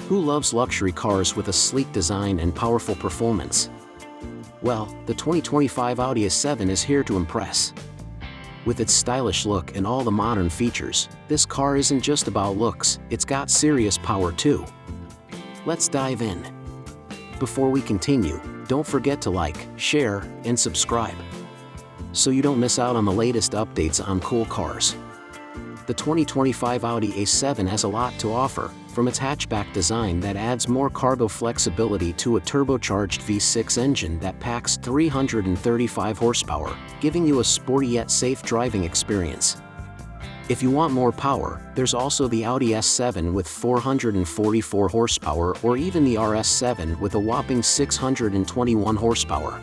Who loves luxury cars with a sleek design and powerful performance? Well, the 2025 Audi A7 is here to impress. With its stylish look and all the modern features, this car isn't just about looks, it's got serious power too. Let's dive in. Before we continue, don't forget to like, share, and subscribe, so you don't miss out on the latest updates on cool cars. The 2025 Audi A7 has a lot to offer, from its hatchback design that adds more cargo flexibility to a turbocharged V6 engine that packs 335 horsepower, giving you a sporty yet safe driving experience. If you want more power, there's also the Audi S7 with 444 horsepower or even the RS7 with a whopping 621 horsepower.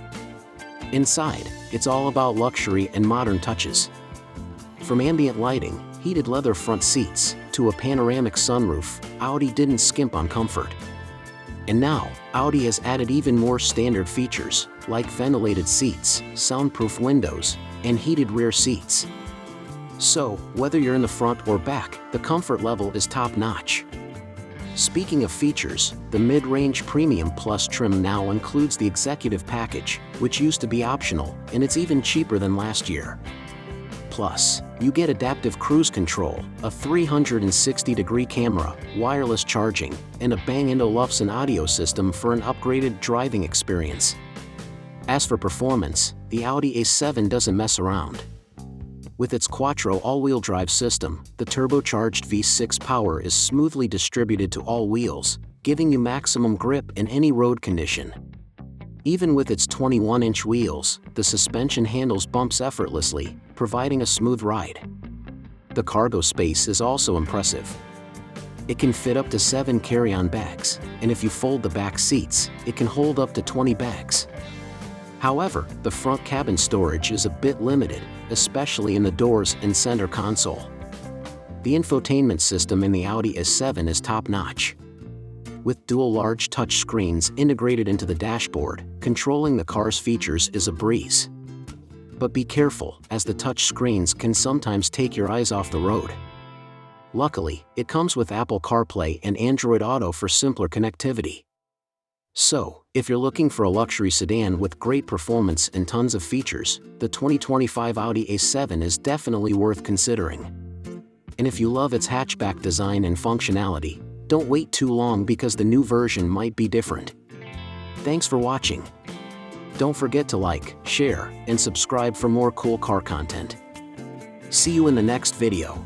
Inside, it's all about luxury and modern touches. From ambient lighting, heated leather front seats, to a panoramic sunroof, Audi didn't skimp on comfort. And now, Audi has added even more standard features, like ventilated seats, soundproof windows, and heated rear seats. So, whether you're in the front or back, the comfort level is top-notch. Speaking of features, the mid-range Premium Plus trim now includes the Executive Package, which used to be optional, and it's even cheaper than last year. Plus, you get adaptive cruise control, a 360-degree camera, wireless charging, and a Bang Olufsen audio system for an upgraded driving experience. As for performance, the Audi A7 doesn't mess around. With its Quattro all-wheel drive system, the turbocharged V6 power is smoothly distributed to all wheels, giving you maximum grip in any road condition. Even with its 21-inch wheels, the suspension handles bumps effortlessly, providing a smooth ride. The cargo space is also impressive. It can fit up to 7 carry-on bags, and if you fold the back seats, it can hold up to 20 bags. However, the front cabin storage is a bit limited, especially in the doors and center console. The infotainment system in the Audi S7 is top-notch. With dual large touch screens integrated into the dashboard, controlling the car's features is a breeze. But be careful, as the touch screens can sometimes take your eyes off the road. Luckily, it comes with Apple CarPlay and Android Auto for simpler connectivity. So, if you're looking for a luxury sedan with great performance and tons of features, the 2025 Audi A7 is definitely worth considering. And if you love its hatchback design and functionality, don't wait too long because the new version might be different. Thanks for watching. Don't forget to like, share, and subscribe for more cool car content. See you in the next video.